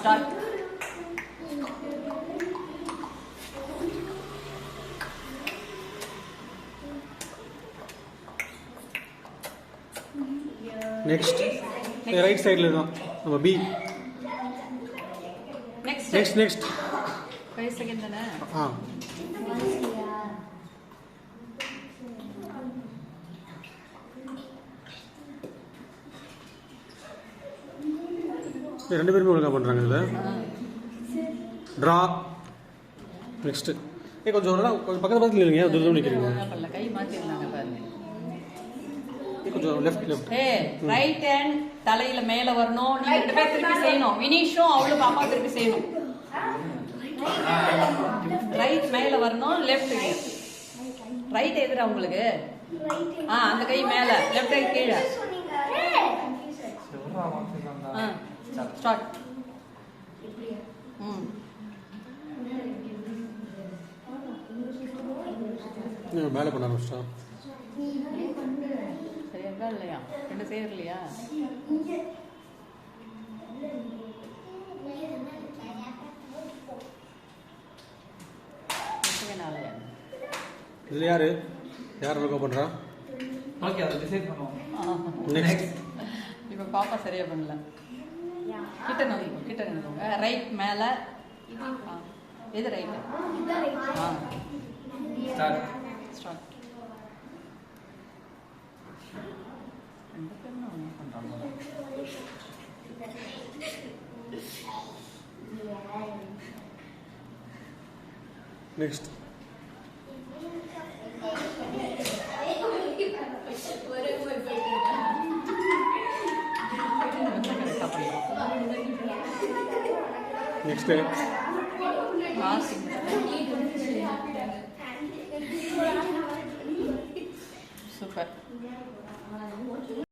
Start. Next right சைடில் தான் நம்ம பி. நெக்ஸ்ட் 5 செகண்ட் தானே. ரெண்டு பேருமே ஒழுங்காக பண்ணுறாங்க இதில். ட்ரா. நெக்ஸ்ட்டு கொஞ்சம் கொஞ்சம் பக்கத்தில் இல்லைங்க, தூரம் நிற்கிறீங்க. கை மாற்றிடலாங்க பாருங்க. கொஞ்சம் லெஃப்ட். ரைட் ஹேண்ட் தலையில மேல வரணும். நீங்க 2 பேர் திருப்பி செய்யணும். வினிஷும் அவளும் பாப்பா திருப்பி செய்யணும். ரைட் மேல வரணும், லெஃப்ட் ரைட் எதிரா உங்களுக்கு. அந்த கை மேல, லெஃப்ட் கை கீழே. ஸ்டார்ட். மேலே பண்ண ஆரம்பிச்சிட்டா. சரியா இல்லையா? 2 செய்யலையா? இதில் யார் ஒழுங்காக பண்ணுறா? ஓகே, அதை டிசைட் பண்ணுவோம். நெக்ஸ்ட். இப்போ பாப்பா சரியா பண்ணல. கிட்ட நினைக்கோங்க. ரைட் மேல. எது right? Start. Next. Next. Super.